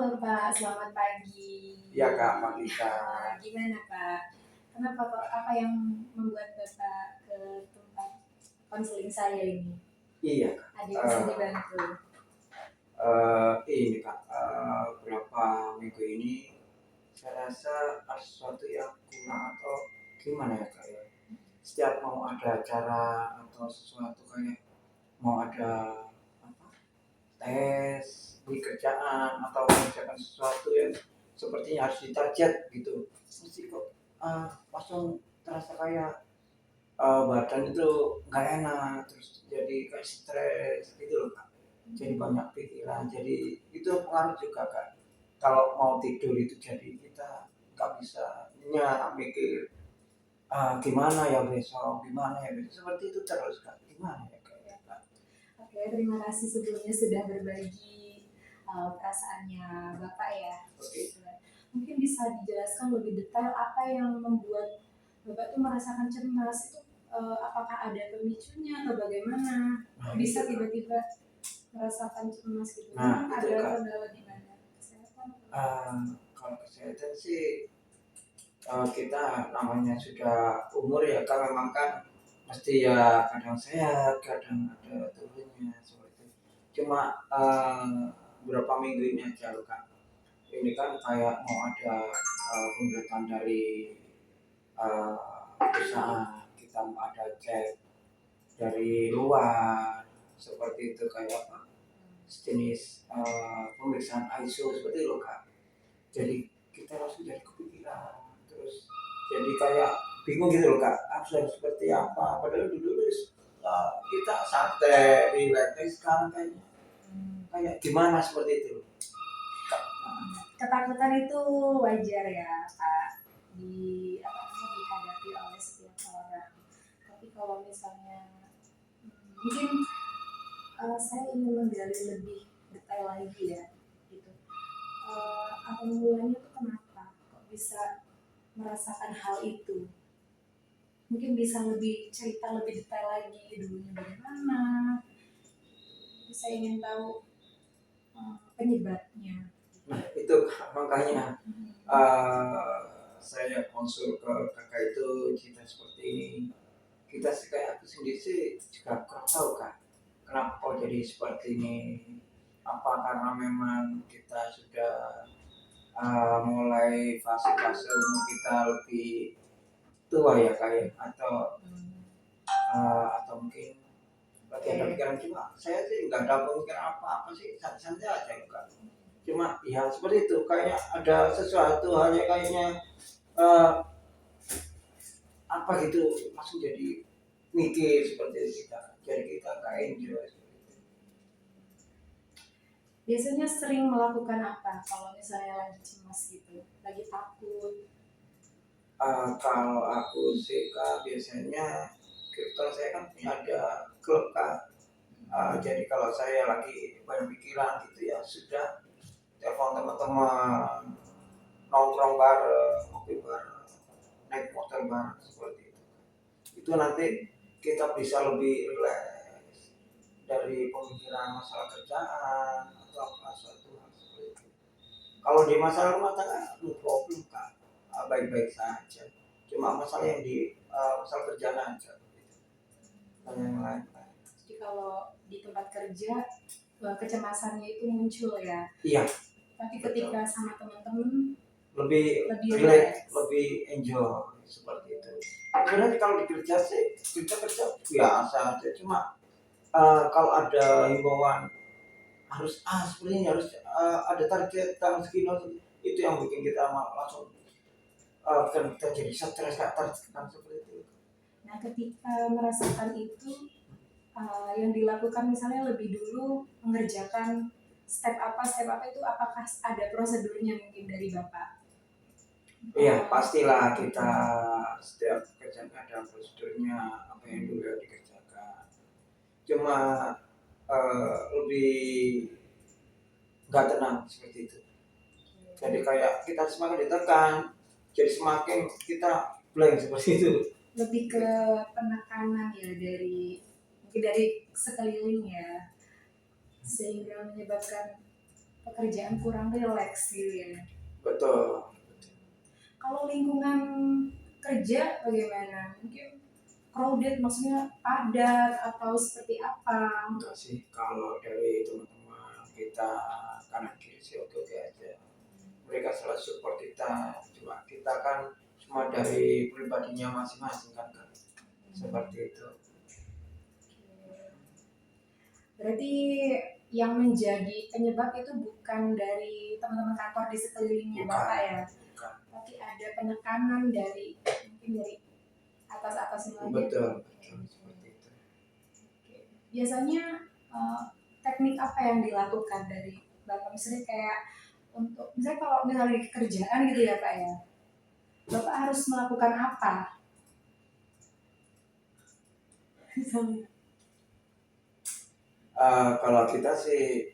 Halo Pak, selamat pagi. Iya Kak, pagi Kak. Gimana Pak? Kenapa kok apa yang membuat Bapak ke tempat konseling saya ini? Iya Kak. Ada yang bisa dibantu? Ini Kak, beberapa minggu ini saya rasa ada sesuatu yang kurang atau gimana ya Kak ya. Setiap mau ada acara atau sesuatu kayak mau ada apa, tes di kerjaan atau mengerjakan sesuatu yang sepertinya harus ditarget gitu, mesti kok langsung terasa kayak badan itu nggak enak, terus jadi kayak stres gitu loh Kak. Jadi banyak pikiran, jadi itu pengaruh juga Kak. Kalau mau tidur itu jadi kita nggak bisa mikir gimana ya besok, gimana ya besok, seperti itu terus Kak. Gimana ya Kak? Oke, terima kasih sebelumnya sudah berbagi perasaannya Bapak ya. Oke. Mungkin bisa dijelaskan lebih detail apa yang membuat Bapak tuh merasakan cemas itu, apakah ada pemicunya atau bagaimana? Bisa tiba-tiba merasakan cemas gitu. Nah, Memang itu ada Kak. kendala di mana? Kesehatan? Kalau kesehatan sih kita namanya sudah umur ya Kak, memang kan mesti ya kadang sehat, kadang ada turunnya seperti itu. Cuma beberapa minggu ini aja loh Kak. Ini kan kayak mau ada pemberitahuan dari uh, perusahaan, kita mau ada cek dari luar seperti itu kayak apa jenis pemeriksaan ISO seperti itu loh Kak. Jadi kita langsung jadi kepikiran, terus jadi kayak bingung gitu loh Kak, harus seperti apa, padahal dulu kita santai relax, sekarang kayaknya kayak gimana seperti itu Kak. Ketakutan itu wajar ya Pak, di apa namanya, dihadapi oleh setiap orang. Tapi kalau misalnya mungkin saya ingin menggali lebih detail lagi ya gitu. Awal mulanya tuh kenapa kok bisa merasakan hal itu? Mungkin bisa lebih cerita lebih detail lagi dulunya bagaimana. Saya ingin tahu penyebabnya. Nah itu makanya saya konsul ke kakak itu cerita seperti ini. Kita sih kayak aku sendiri sih juga kurang tahu Kak, kenapa kok jadi seperti ini. Apa karena memang kita sudah mulai fase-fase umur kita lebih tua ya kayak, atau mungkin lagi ada pikiran, cuma saya sih nggak ada pemikiran apa-apa sih, santai aja Kak. Cuma ya seperti itu, kayaknya ada sesuatu hanya kayaknya uh, apa gitu, langsung jadi mikir seperti itu kita, jadi kita nggak enjoy. Biasanya sering melakukan apa kalau misalnya lagi cemas gitu, lagi takut? Kalau aku sih Kak, biasanya kalau saya kan punya ada klub Kak. Jadi kalau saya lagi banyak pikiran gitu ya sudah, telepon teman-teman, nongkrong bareng, ngopi bareng, naik motor bareng seperti itu. Itu nanti kita bisa lebih rileks dari pemikiran masalah kerjaan atau apa suatu hal seperti itu. Kalau di masalah rumah tangga, no problem Kak, baik-baik saja. Cuma masalah yang di masalah kerjaan aja, dan yang lain. Jadi kalau di tempat kerja kecemasannya itu muncul ya. Iya. Tapi ketika sama teman-teman lebih relax, lebih enjoy seperti itu. Sebenarnya kalau di kerja sih kerja biasa aja, cuma kalau ada himbauan harus seperti ini, harus ada target tanggal segini, itu yang bikin kita langsung kita jadi stres Kak, tertekan seperti itu. Nah ketika merasakan itu yang dilakukan misalnya lebih dulu mengerjakan step apa itu, apakah ada prosedurnya mungkin dari Bapak? Iya pastilah, kita setiap kerjaan ada prosedurnya apa yang dulu dikerjakan. Cuma lebih nggak tenang seperti itu. Jadi kayak kita semakin ditekan, jadi semakin kita blank seperti itu. Lebih ke penekanan ya mungkin dari sekeliling ya, sehingga menyebabkan pekerjaan kurang rileks gitu ya. Betul. Kalau lingkungan kerja bagaimana? Mungkin crowded, maksudnya padat atau seperti apa? Enggak sih, kalau dari teman-teman kita kanan kiri sih oke-oke aja. Mereka selalu support kita, cuma kita kan cuma dari pribadinya masing-masing kan, seperti itu. Berarti yang menjadi penyebab itu bukan dari teman-teman kantor di sekelilingnya Bukan. Bapak ya, Bukan. tapi ada penekanan dari mungkin dari atas-atas lagi. Betul, seperti itu. Oke. Biasanya teknik apa yang dilakukan dari Bapak? Misalnya kayak untuk misalnya kalau misalnya di kerjaan gitu ya Pak ya, Bapak harus melakukan apa? Misalnya. Kalau kita sih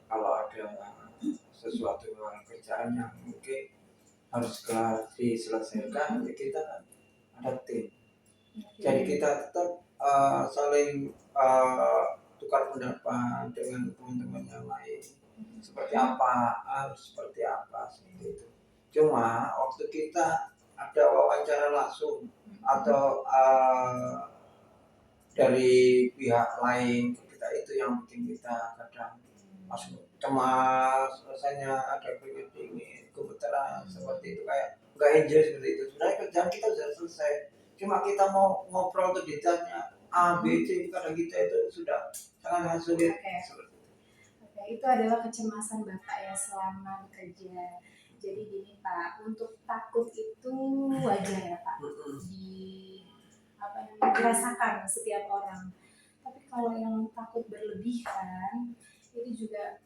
kalau ada sesuatu kerjaan yang mungkin harus segera diselesaikan, ya kita kan ada tim. Jadi kita tetap saling tukar pendapat dengan teman-teman yang lain. Seperti apa, harus seperti apa, seperti itu. Cuma waktu kita ada wawancara langsung atau dari pihak lain ke kita, itu yang bikin kita kadang langsung cemas, rasanya ada keringat dingin, gemeteran seperti itu, kayak nggak enjoy seperti itu. Sebenarnya kerjaan kita sudah selesai, cuma kita mau ngobrol untuk ditanya A, B, C, kadang kita itu sudah sangat sulit. Oke, itu adalah kecemasan Bapak ya selama bekerja. Jadi gini Pak, untuk takut itu wajar ya Pak, dirasakan setiap orang. Tapi kalau yang takut berlebihan itu juga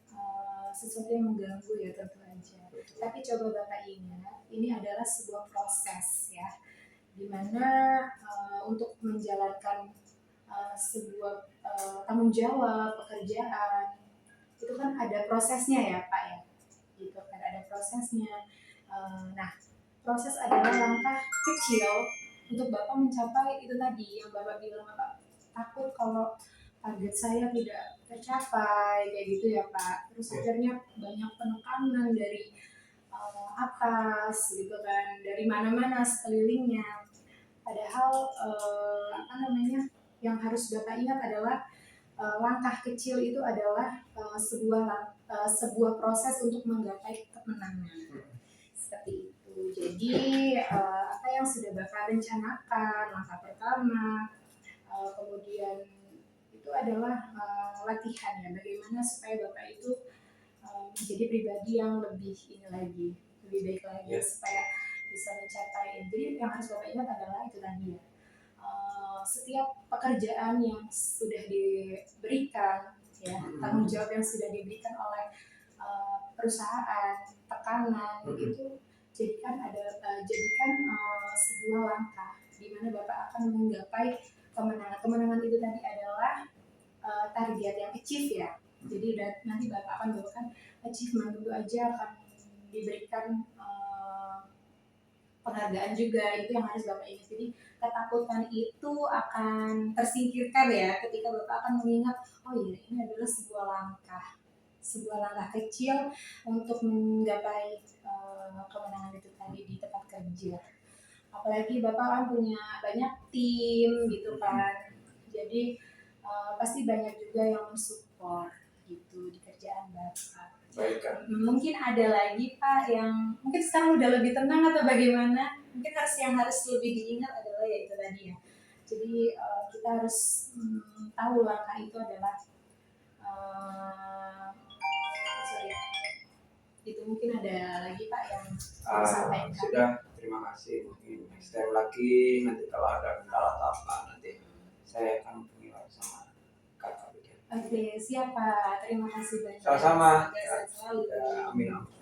sesuatu yang mengganggu ya tentu aja. Tapi coba Bapak ingat, ini adalah sebuah proses ya, dimana untuk menjalankan sebuah tanggung jawab pekerjaan itu kan ada prosesnya ya Pak ya, gitu kan, ada prosesnya. Nah, proses adalah langkah kecil untuk Bapak mencapai itu tadi yang Bapak bilang, Bapak takut kalau target saya tidak tercapai kayak gitu ya Pak. Terus akhirnya banyak penekanan dari atas gitu kan, dari mana-mana sekelilingnya. Padahal yang harus Bapak ingat adalah langkah kecil itu adalah sebuah proses untuk menggapai kemenangan. Seperti itu. Jadi apa yang sudah Bapak rencanakan, langkah pertama, kemudian itu adalah latihan ya, bagaimana supaya Bapak itu menjadi pribadi yang lebih lebih baik lagi, supaya bisa mencapai. Jadi yang harus Bapak ingat adalah itu tadi ya, setiap pekerjaan yang sudah diberikan ya, tanggung jawab yang sudah diberikan oleh perusahaan, tekanan itu jadikan sebuah langkah di mana Bapak akan menggapai kemenangan. Kemenangan itu tadi adalah target yang achieve ya. Jadi nanti Bapak akan mendapatkan achievement, tentu aja akan diberikan penghargaan juga. Itu yang harus Bapak ingat. Jadi ketakutan itu akan tersingkirkan ya ketika Bapak akan mengingat, oh iya ini adalah sebuah langkah kecil untuk menggapai kemenangan itu tadi di tempat kerja. Apalagi Bapak kan punya banyak tim gitu kan, jadi pasti banyak juga yang mensupport gitu di kerjaan Bapak. Mungkin ada lagi Pak yang mungkin sekarang udah lebih tenang atau bagaimana? Mungkin yang harus lebih diingat adalah ya itu tadi ya. Jadi kita harus tahu langkah itu adalah itu. Mungkin ada lagi Pak yang disampaikan. Sudah, terima kasih. Mungkin next time lagi, nanti kalau ada kendala atau apa, nanti saya akan hubungi sama Kakak. Oke, siap Pak. Terima kasih banyak. Sama-sama. Semoga sehat selalu. Amin.